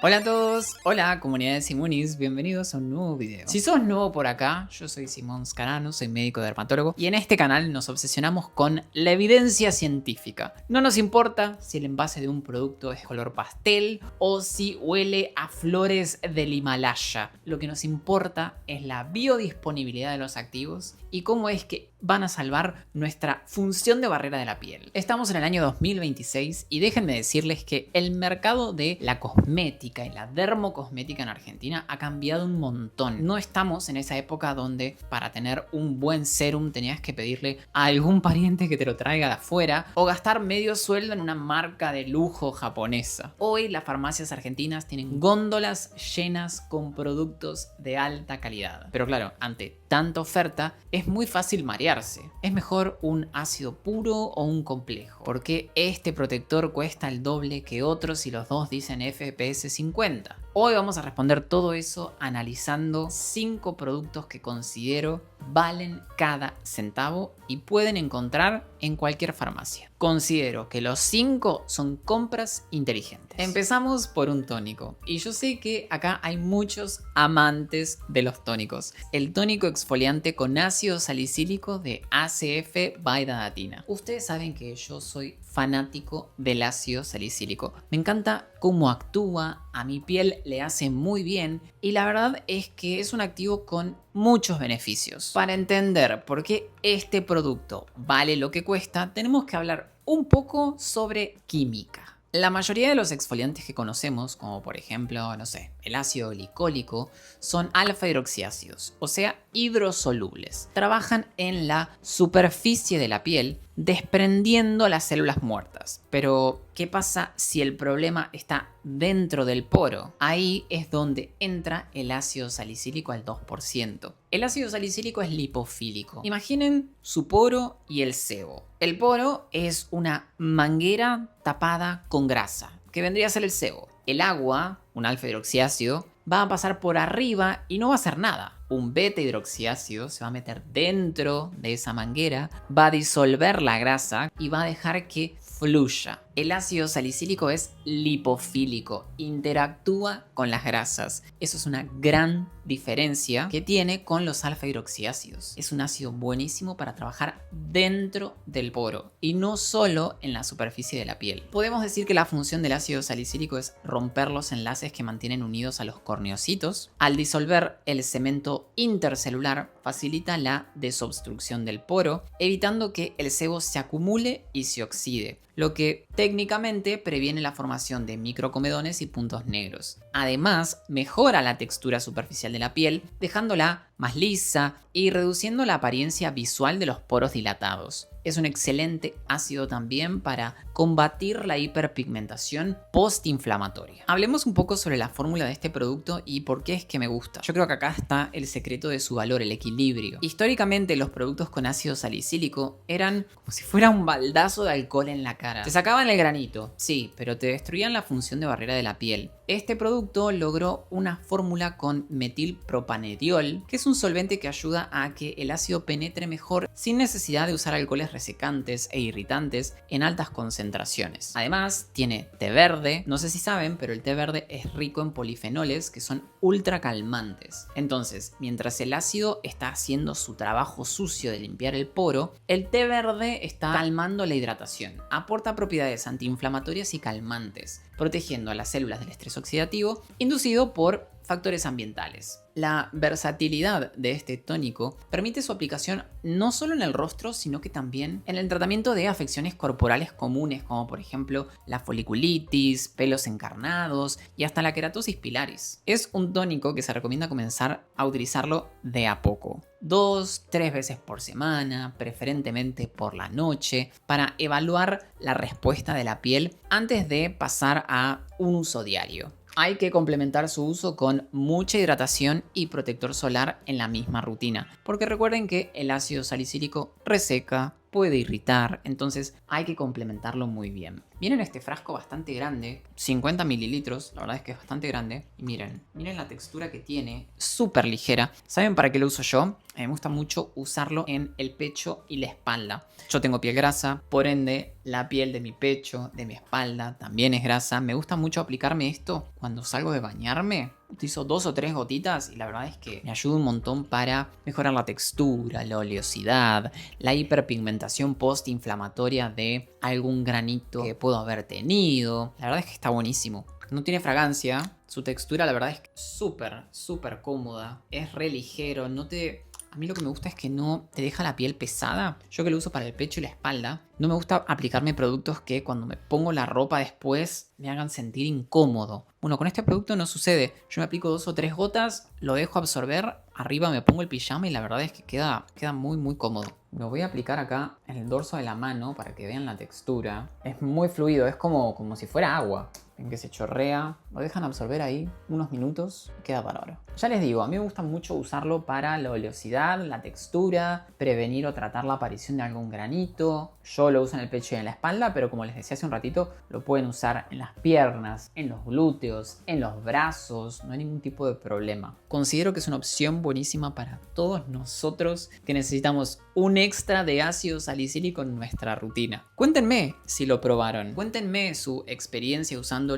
Hola a todos, hola comunidad de Simunis, bienvenidos a un nuevo video. Si sos nuevo por acá, yo soy Simón Scarano, soy médico dermatólogo y en este canal nos obsesionamos con la evidencia científica. No nos importa si el envase de un producto es color pastel o si huele a flores del Himalaya. Lo que nos importa es la biodisponibilidad de los activos y cómo es que van a salvar nuestra función de barrera de la piel. Estamos en el año 2026 y déjenme decirles que el mercado de la cosmética y la dermocosmética en Argentina ha cambiado un montón. No estamos en esa época donde para tener un buen serum tenías que pedirle a algún pariente que te lo traiga de afuera o gastar medio sueldo en una marca de lujo japonesa. Hoy las farmacias argentinas tienen góndolas llenas con productos de alta calidad. Pero claro, ante tanta oferta es muy fácil marearse. ¿Es mejor un ácido puro o un complejo? ¿Por qué este protector cuesta el doble que otros y los dos dicen FPS 50? Hoy vamos a responder todo eso analizando 5 productos que considero valen cada centavo y pueden encontrar en cualquier farmacia. Considero que los 5 son compras inteligentes. Empezamos por un tónico. Y yo sé que acá hay muchos amantes de los tónicos. El tónico exfoliante con ácido salicílico de ACF by Dadatina. Ustedes saben que yo soy fanático del ácido salicílico. Me encanta cómo actúa, a mi piel le hace muy bien y la verdad es que es un activo con muchos beneficios. Para entender por qué este producto vale lo que cuesta, tenemos que hablar un poco sobre química. La mayoría de los exfoliantes que conocemos, como por ejemplo, no sé, el ácido glicólico, son alfa hidroxiácidos, o sea, hidrosolubles. Trabajan en la superficie de la piel, desprendiendo las células muertas. Pero, ¿qué pasa si el problema está dentro del poro? Ahí es donde entra el ácido salicílico al 2%. El ácido salicílico es lipofílico. Imaginen su poro y el sebo. El poro es una manguera tapada con grasa, que vendría a ser el sebo. El agua, un alfa hidroxiácido, va a pasar por arriba y no va a hacer nada. Un beta hidroxiácido se va a meter dentro de esa manguera, va a disolver la grasa y va a dejar que fluya. El ácido salicílico es lipofílico, interactúa con las grasas. Eso es una gran diferencia que tiene con los alfa hidroxiácidos. Es un ácido buenísimo para trabajar dentro del poro y no solo en la superficie de la piel. Podemos decir que la función del ácido salicílico es romper los enlaces que mantienen unidos a los corneocitos. Al disolver el cemento intercelular, facilita la desobstrucción del poro, evitando que el sebo se acumule y se oxide, lo que técnicamente previene la formación de microcomedones y puntos negros. Además, mejora la textura superficial de la piel, dejándola más lisa y reduciendo la apariencia visual de los poros dilatados. Es un excelente ácido también para combatir la hiperpigmentación postinflamatoria. Hablemos un poco sobre la fórmula de este producto y por qué es que me gusta. Yo creo que acá está el secreto de su valor, el equilibrio. Históricamente los productos con ácido salicílico eran como si fuera un baldazo de alcohol en la cara. Te sacaban el granito, sí, pero te destruían la función de barrera de la piel. Este producto logró una fórmula con metilpropanediol, que es un solvente que ayuda a que el ácido penetre mejor sin necesidad de usar alcoholes resecantes e irritantes en altas concentraciones. Además, tiene té verde. No sé si saben, pero el té verde es rico en polifenoles que son ultra calmantes. Entonces, mientras el ácido está haciendo su trabajo sucio de limpiar el poro, el té verde está calmando la hidratación. Aporta propiedades antiinflamatorias y calmantes, protegiendo a las células del estrés oxidativo inducido por factores ambientales. La versatilidad de este tónico permite su aplicación no solo en el rostro, sino que también en el tratamiento de afecciones corporales comunes, como por ejemplo la foliculitis, pelos encarnados y hasta la queratosis pilaris. Es un tónico que se recomienda comenzar a utilizarlo de a poco. 2-3 veces por semana, preferentemente por la noche, para evaluar la respuesta de la piel antes de pasar a un uso diario. Hay que complementar su uso con mucha hidratación y protector solar en la misma rutina, porque recuerden que el ácido salicílico reseca, puede irritar, entonces hay que complementarlo muy bien. Viene en este frasco bastante grande, 50 mililitros, la verdad es que es bastante grande. Y miren la textura que tiene, súper ligera. ¿Saben para qué lo uso yo? Me gusta mucho usarlo en el pecho y la espalda. Yo tengo piel grasa, por ende la piel de mi pecho, de mi espalda también es grasa. Me gusta mucho aplicarme esto cuando salgo de bañarme. Utilizo 2 o 3 gotitas y la verdad es que me ayuda un montón para mejorar la textura, la oleosidad, la hiperpigmentación postinflamatoria de algún granito que puedo haber tenido. La verdad es que está buenísimo. No tiene fragancia, su textura la verdad es súper cómoda, es re ligero, A mí lo que me gusta es que no te deja la piel pesada. Yo que lo uso para el pecho y la espalda, no me gusta aplicarme productos que cuando me pongo la ropa después me hagan sentir incómodo. Bueno, con este producto no sucede. Yo me aplico 2 o 3 gotas, lo dejo absorber, arriba me pongo el pijama y la verdad es que queda muy cómodo. Lo voy a aplicar acá en el dorso de la mano para que vean la textura. Es muy fluido, es como si fuera agua. Ven que se chorrea, lo dejan absorber ahí unos minutos y queda bárbaro. Ya les digo, a mí me gusta mucho usarlo para la oleosidad, la textura, prevenir o tratar la aparición de algún granito. Yo lo uso en el pecho y en la espalda, pero como les decía hace un ratito, lo pueden usar en las piernas, en los glúteos, en los brazos, no hay ningún tipo de problema. Considero que es una opción buenísima para todos nosotros que necesitamos un extra de ácido salicílico en nuestra rutina. Cuéntenme si lo probaron, cuéntenme su experiencia usándolo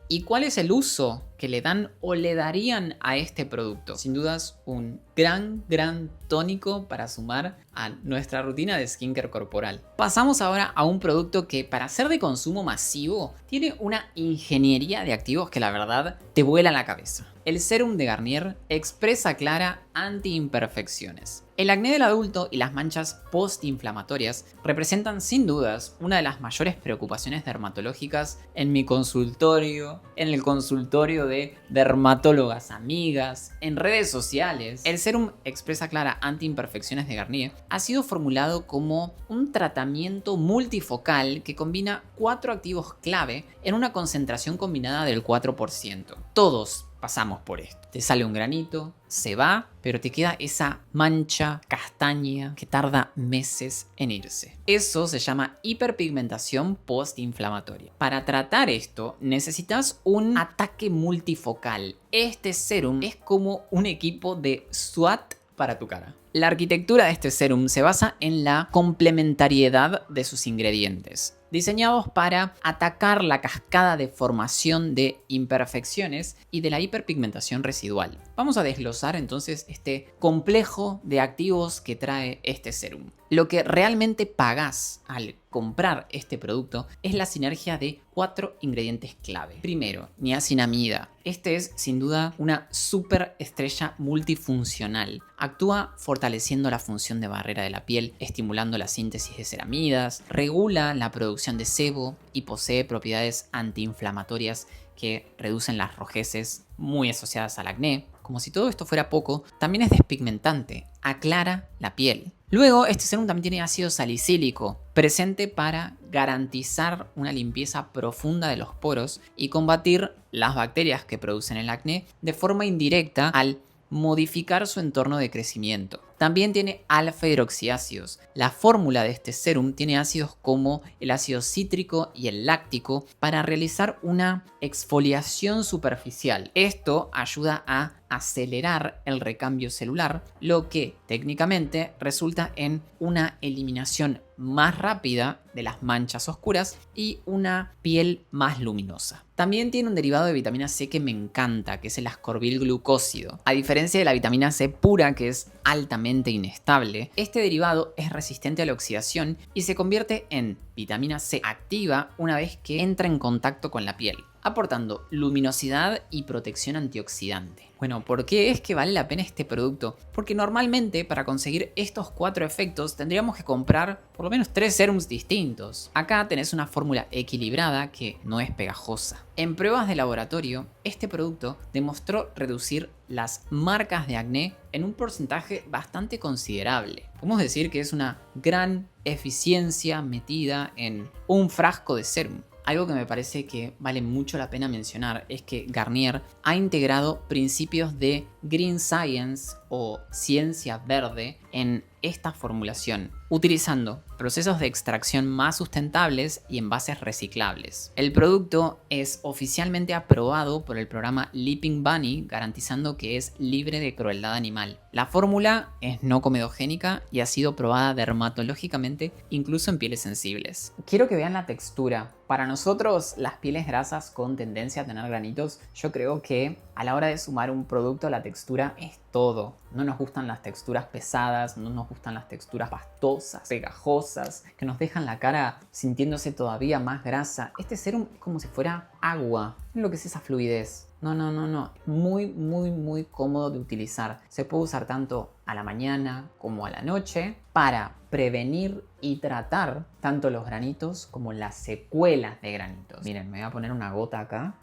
y cuál es el uso que le dan o le darían a este producto. Sin dudas, un gran tónico para sumar a nuestra rutina de skincare corporal. Pasamos ahora a un producto que para ser de consumo masivo tiene una ingeniería de activos que la verdad te vuela la cabeza. El Serum de Garnier Expresa Clara Anti-Imperfecciones. El acné del adulto y las manchas postinflamatorias representan sin dudas una de las mayores preocupaciones dermatológicas en mi consultorio, en el consultorio de dermatólogas amigas, en redes sociales. El Serum Expresa Clara Anti-Imperfecciones de Garnier ha sido formulado como un tratamiento multifocal que combina 4 activos clave en una concentración combinada del 4%. Todos pasamos por esto. Te sale un granito, se va, pero te queda esa mancha castaña que tarda meses en irse. Eso se llama hiperpigmentación postinflamatoria. Para tratar esto necesitas un ataque multifocal. Este serum es como un equipo de SWAT para tu cara. La arquitectura de este serum se basa en la complementariedad de sus ingredientes, diseñados para atacar la cascada de formación de imperfecciones y de la hiperpigmentación residual. Vamos a desglosar entonces este complejo de activos que trae este serum. Lo que realmente pagás al comprar este producto es la sinergia de 4 ingredientes clave. Primero, niacinamida. Este es sin duda una super estrella multifuncional. Actúa fortaleciendo la función de barrera de la piel, estimulando la síntesis de ceramidas, regula la producción de sebo y posee propiedades antiinflamatorias que reducen las rojeces muy asociadas al acné. Como si todo esto fuera poco, también es despigmentante, aclara la piel. Luego, este serum también tiene ácido salicílico, presente para garantizar una limpieza profunda de los poros y combatir las bacterias que producen el acné de forma indirecta al modificar su entorno de crecimiento. También tiene alfa-hidroxiácidos. La fórmula de este serum tiene ácidos como el ácido cítrico y el láctico para realizar una exfoliación superficial. Esto ayuda a acelerar el recambio celular, lo que técnicamente resulta en una eliminación más rápida de las manchas oscuras y una piel más luminosa. También tiene un derivado de vitamina C que me encanta, que es el ascorbil glucósido. A diferencia de la vitamina C pura, que es altamente inestable, este derivado es resistente a la oxidación y se convierte en vitamina C activa una vez que entra en contacto con la piel, aportando luminosidad y protección antioxidante. Bueno, ¿por qué es que vale la pena este producto? Porque normalmente para conseguir estos 4 efectos tendríamos que comprar por lo menos 3 serums distintos. Acá tenés una fórmula equilibrada que no es pegajosa. En pruebas de laboratorio, este producto demostró reducir las marcas de acné en un porcentaje bastante considerable. Podemos decir que es una gran eficiencia metida en un frasco de serum. Algo que me parece que vale mucho la pena mencionar es que Garnier ha integrado principios de Green Science o ciencia verde en esta formulación, utilizando procesos de extracción más sustentables y envases reciclables. El producto es oficialmente aprobado por el programa Leaping Bunny, garantizando que es libre de crueldad animal. La fórmula es no comedogénica y ha sido probada dermatológicamente, incluso en pieles sensibles. Quiero que vean la textura. Para nosotros, las pieles grasas con tendencia a tener granitos, yo creo que a la hora de sumar un producto, la textura es todo. No nos gustan las texturas pesadas, no nos gustan las texturas pastosas, pegajosas, que nos dejan la cara sintiéndose todavía más grasa. Este serum es como si fuera agua. Miren lo que es esa fluidez. No. Muy cómodo de utilizar. Se puede usar tanto a la mañana como a la noche para prevenir y tratar tanto los granitos como las secuelas de granitos. Miren, me voy a poner una gota acá.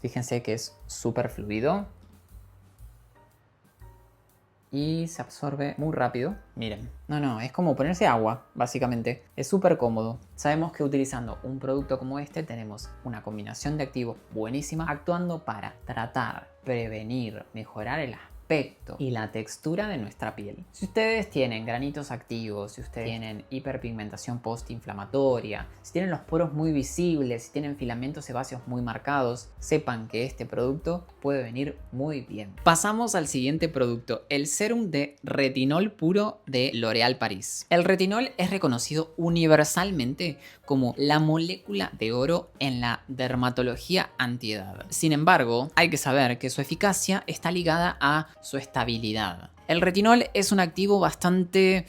Fíjense que es súper fluido y se absorbe muy rápido. Miren, no, es como ponerse agua, básicamente. Es súper cómodo. Sabemos que utilizando un producto como este tenemos una combinación de activos buenísima, actuando para tratar, prevenir, mejorar el aspecto y la textura de nuestra piel. Si ustedes tienen granitos activos, si ustedes tienen hiperpigmentación postinflamatoria, si tienen los poros muy visibles, si tienen filamentos sebáceos muy marcados, sepan que este producto puede venir muy bien. Pasamos al siguiente producto, el serum de retinol puro de L'Oréal Paris. El retinol es reconocido universalmente como la molécula de oro en la dermatología antiedad. Sin embargo, hay que saber que su eficacia está ligada a su estabilidad. El retinol es un activo bastante,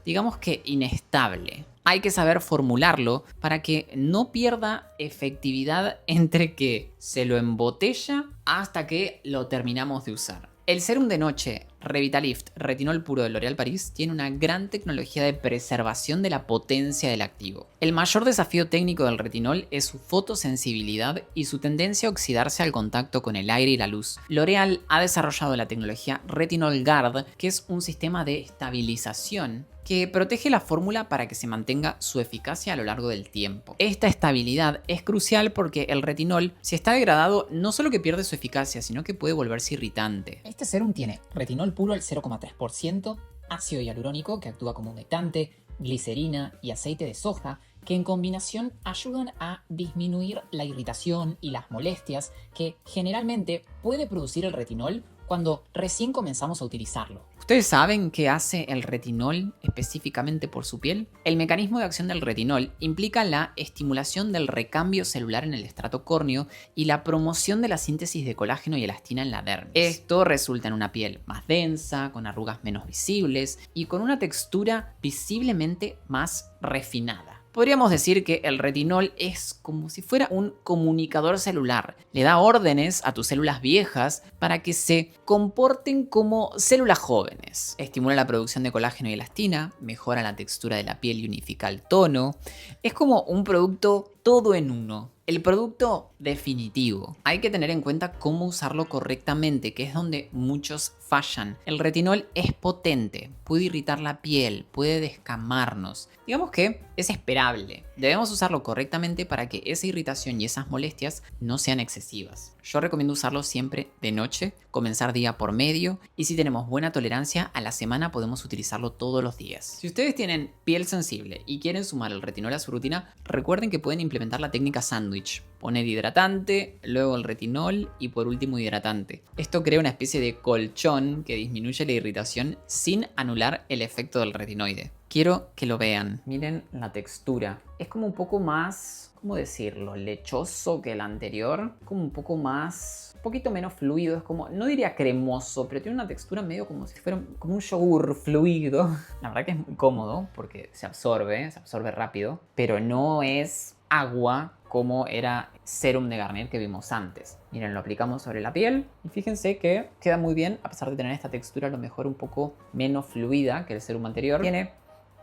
digamos que inestable. Hay que saber formularlo para que no pierda efectividad entre que se lo embotella hasta que lo terminamos de usar. El serum de noche Revitalift Retinol Puro de L'Oréal Paris tiene una gran tecnología de preservación de la potencia del activo. El mayor desafío técnico del retinol es su fotosensibilidad y su tendencia a oxidarse al contacto con el aire y la luz. L'Oréal ha desarrollado la tecnología Retinol Guard, que es un sistema de estabilización que protege la fórmula para que se mantenga su eficacia a lo largo del tiempo. Esta estabilidad es crucial porque el retinol, si está degradado, no solo que pierde su eficacia, sino que puede volverse irritante. Este serum tiene retinol puro al 0,3%, ácido hialurónico que actúa como humectante, glicerina y aceite de soja que en combinación ayudan a disminuir la irritación y las molestias que generalmente puede producir el retinol cuando recién comenzamos a utilizarlo. ¿Ustedes saben qué hace el retinol específicamente por su piel? El mecanismo de acción del retinol implica la estimulación del recambio celular en el estrato córneo y la promoción de la síntesis de colágeno y elastina en la dermis. Esto resulta en una piel más densa, con arrugas menos visibles y con una textura visiblemente más refinada. Podríamos decir que el retinol es como si fuera un comunicador celular. Le da órdenes a tus células viejas para que se comporten como células jóvenes. Estimula la producción de colágeno y elastina, mejora la textura de la piel y unifica el tono. Es como un producto todo en uno. El producto definitivo. Hay que tener en cuenta cómo usarlo correctamente, que es donde muchos fallan. El retinol es potente, puede irritar la piel, puede descamarnos. Digamos que es esperable. Debemos usarlo correctamente para que esa irritación y esas molestias no sean excesivas. Yo recomiendo usarlo siempre de noche, comenzar día por medio, y si tenemos buena tolerancia, a la semana podemos utilizarlo todos los días. Si ustedes tienen piel sensible y quieren sumar el retinol a su rutina, recuerden que pueden implementar la técnica sándwich. Poner hidratante, luego el retinol y por último hidratante. Esto crea una especie de colchón que disminuye la irritación sin anular el efecto del retinoide. Quiero que lo vean. Miren la textura. Es como un poco más, ¿cómo decirlo? Lechoso que el anterior. Como un poco más, un poquito menos fluido. Es como, no diría cremoso, pero tiene una textura medio como si fuera como un yogur fluido. La verdad que es muy cómodo porque se absorbe rápido. Pero no es agua como era serum de Garnier que vimos antes. Miren, lo aplicamos sobre la piel y fíjense que queda muy bien, a pesar de tener esta textura a lo mejor un poco menos fluida que el serum anterior. Tiene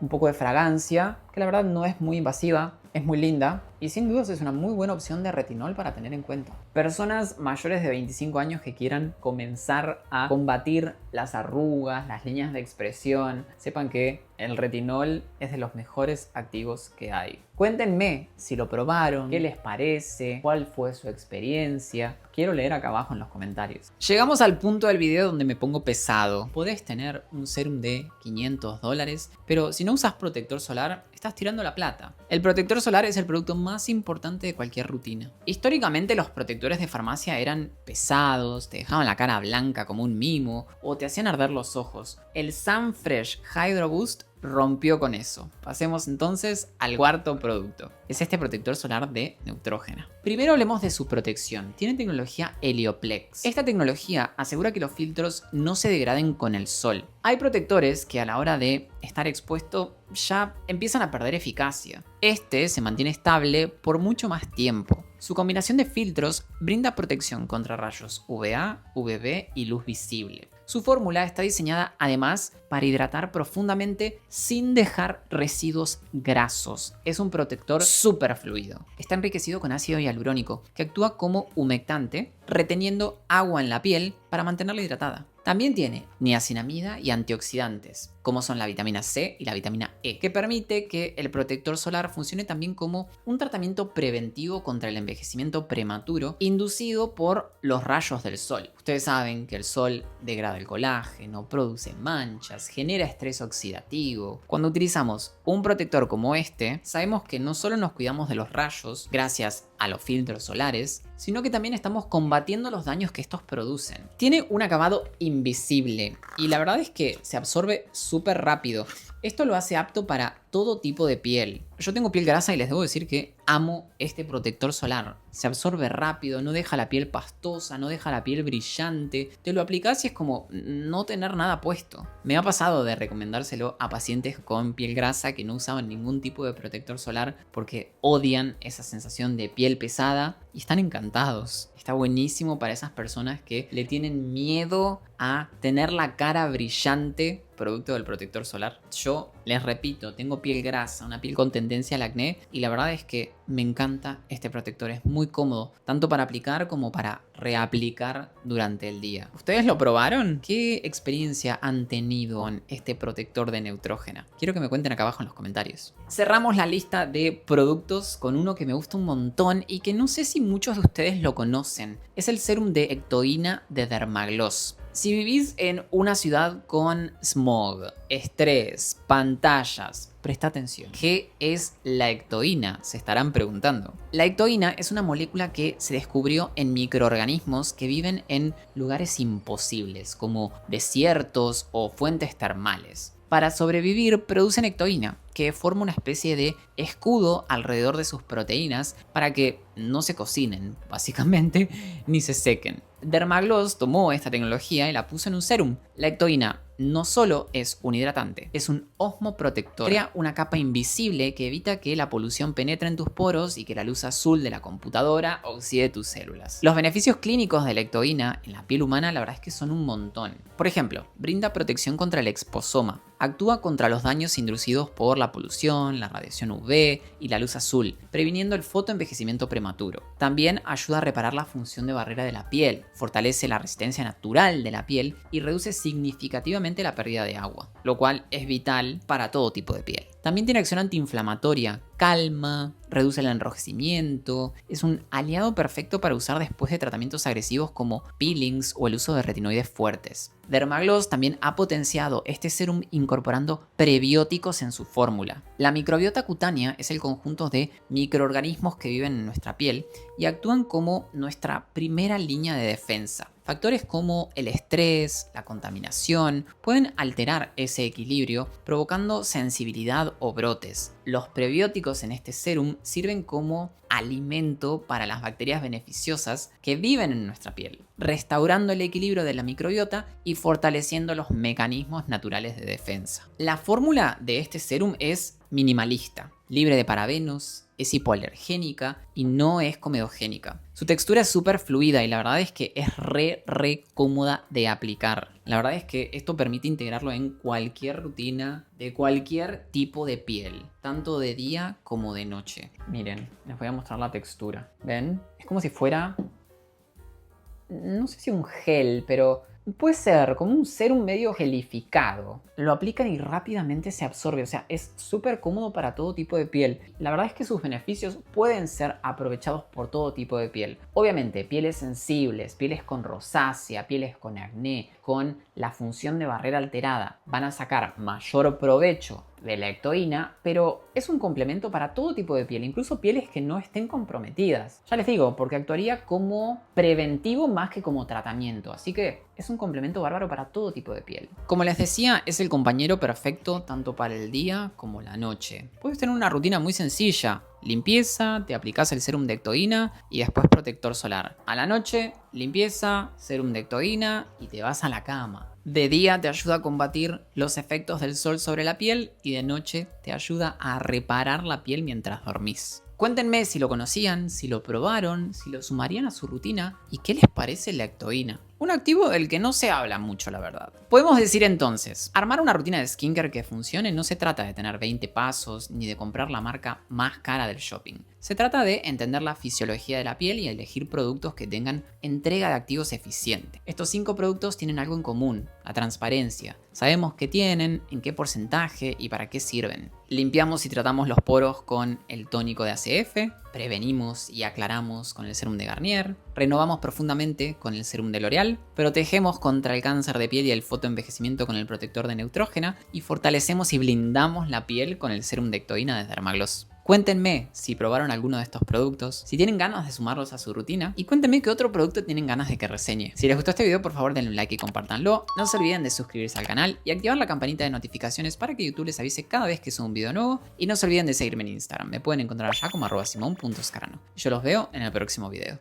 un poco de fragancia, que la verdad no es muy invasiva, es muy linda y sin dudas es una muy buena opción de retinol para tener en cuenta. Personas mayores de 25 años que quieran comenzar a combatir las arrugas, las líneas de expresión, sepan que el retinol es de los mejores activos que hay. Cuéntenme si lo probaron, qué les parece, cuál fue su experiencia. Quiero leer acá abajo en los comentarios. Llegamos al punto del video donde me pongo pesado. Podés tener un serum de $500, pero si no usas protector solar, estás tirando la plata. El protector solar es el producto más importante de cualquier rutina. Históricamente los protectores de farmacia eran pesados, te dejaban la cara blanca como un mimo o te hacían arder los ojos. El Sunfresh Hydro Boost rompió con eso. Pasemos entonces al cuarto producto. Es este protector solar de Neutrogena. Primero hablemos de su protección. Tiene tecnología Helioplex. Esta tecnología asegura que los filtros no se degraden con el sol. Hay protectores que a la hora de estar expuesto ya empiezan a perder eficacia. Este se mantiene estable por mucho más tiempo. Su combinación de filtros brinda protección contra rayos UVA, UVB y luz visible. Su fórmula está diseñada además para hidratar profundamente sin dejar residuos grasos. Es un protector súper fluido. Está enriquecido con ácido hialurónico que actúa como humectante, reteniendo agua en la piel para mantenerla hidratada. También tiene niacinamida y antioxidantes, como son la vitamina C y la vitamina E, que permite que el protector solar funcione también como un tratamiento preventivo contra el envejecimiento prematuro inducido por los rayos del sol. Ustedes saben que el sol degrada el colágeno, produce manchas, genera estrés oxidativo. Cuando utilizamos un protector como este, sabemos que no solo nos cuidamos de los rayos gracias a los filtros solares, sino que también estamos combatiendo los daños que estos producen. Tiene un acabado invisible y la verdad es que se absorbe súper rápido. Esto lo hace apto para todo tipo de piel. Yo tengo piel grasa y les debo decir que amo este protector solar. Se absorbe rápido, no deja la piel pastosa, no deja la piel brillante. Te lo aplicas y es como no tener nada puesto. Me ha pasado de recomendárselo a pacientes con piel grasa que no usaban ningún tipo de protector solar porque odian esa sensación de piel pesada y están encantados. Está buenísimo para esas personas que le tienen miedo a tener la cara brillante producto del protector solar. Yo les repito, tengo piel grasa, una piel con tendencia al acné y la verdad es que me encanta este protector. Es muy cómodo, tanto para aplicar como para reaplicar durante el día. ¿Ustedes lo probaron? ¿Qué experiencia han tenido con este protector de Neutrogena? Quiero que me cuenten acá abajo en los comentarios. Cerramos la lista de productos con uno que me gusta un montón y que no sé si muchos de ustedes lo conocen. Es el serum de ectoína de Dermagloss. Si vivís en una ciudad con smog, estrés, pantallas, presta atención. ¿Qué es la ectoína? Se estarán preguntando. La ectoína es una molécula que se descubrió en microorganismos que viven en lugares imposibles, como desiertos o fuentes termales. Para sobrevivir producen ectoína, que forma una especie de escudo alrededor de sus proteínas para que no se cocinen, básicamente, ni se sequen. Dermagloss tomó esta tecnología y la puso en un serum. La ectoína no solo es un hidratante, es un osmoprotector. Crea una capa invisible que evita que la polución penetre en tus poros y que la luz azul de la computadora oxide tus células. Los beneficios clínicos de la ectoína en la piel humana la verdad es que son un montón. Por ejemplo, brinda protección contra el exposoma. Actúa contra los daños inducidos por la polución, la radiación UV y la luz azul, previniendo el fotoenvejecimiento prematuro. También ayuda a reparar la función de barrera de la piel, fortalece la resistencia natural de la piel y reduce significativamente la pérdida de agua, lo cual es vital para todo tipo de piel. También tiene acción antiinflamatoria, calma, reduce el enrojecimiento, es un aliado perfecto para usar después de tratamientos agresivos como peelings o el uso de retinoides fuertes. Dermagloss también ha potenciado este serum incorporando prebióticos en su fórmula. La microbiota cutánea es el conjunto de microorganismos que viven en nuestra piel y actúan como nuestra primera línea de defensa. Factores como el estrés, la contaminación, pueden alterar ese equilibrio provocando sensibilidad o brotes. Los prebióticos en este serum sirven como alimento para las bacterias beneficiosas que viven en nuestra piel, restaurando el equilibrio de la microbiota y fortaleciendo los mecanismos naturales de defensa. La fórmula de este serum es minimalista. libre de parabenos, es hipoalergénica y no es comedogénica. Su textura es súper fluida y la verdad es que es re cómoda de aplicar. La verdad es que esto permite integrarlo en cualquier rutina de cualquier tipo de piel, tanto de día como de noche. Miren, les voy a mostrar la textura. ¿Ven? Es como si fuera, no sé si un gel, pero puede ser como un serum medio gelificado. Lo aplican y rápidamente se absorbe, o sea, es súper cómodo para todo tipo de piel. La verdad es que sus beneficios pueden ser aprovechados por todo tipo de piel. Obviamente, pieles sensibles, pieles con rosácea, pieles con acné, con la función de barrera alterada, van a sacar mayor provecho de la ectoína, pero es un complemento para todo tipo de piel, incluso pieles que no estén comprometidas. Ya les digo, porque actuaría como preventivo más que como tratamiento, así que es un complemento bárbaro para todo tipo de piel. Como les decía, es el compañero perfecto tanto para el día como la noche. Puedes tener una rutina muy sencilla. Limpieza, te aplicas el serum de ectoína y después protector solar. A la noche, limpieza, serum de ectoína y te vas a la cama. De día te ayuda a combatir los efectos del sol sobre la piel y de noche te ayuda a reparar la piel mientras dormís. Cuéntenme si lo conocían, si lo probaron, si lo sumarían a su rutina y qué les parece la ectoína. Un activo del que no se habla mucho, la verdad. Podemos decir entonces, armar una rutina de skincare que funcione no se trata de tener 20 pasos ni de comprar la marca más cara del shopping. Se trata de entender la fisiología de la piel y elegir productos que tengan entrega de activos eficiente. Estos 5 productos tienen algo en común, la transparencia. Sabemos qué tienen, en qué porcentaje y para qué sirven. Limpiamos y tratamos los poros con el tónico de ACF, prevenimos y aclaramos con el serum de Garnier, renovamos profundamente con el serum de L'Oréal, protegemos contra el cáncer de piel y el fotoenvejecimiento con el protector de Neutrógena y fortalecemos y blindamos la piel con el serum de ectoína de Dermagloss. Cuéntenme si probaron alguno de estos productos, si tienen ganas de sumarlos a su rutina y cuéntenme qué otro producto tienen ganas de que reseñe. Si les gustó este video, por favor denle un like y compártanlo. No se olviden de suscribirse al canal y activar la campanita de notificaciones para que YouTube les avise cada vez que suba un video nuevo. Y no se olviden de seguirme en Instagram, me pueden encontrar allá como @simon.scarano. Yo los veo en el próximo video.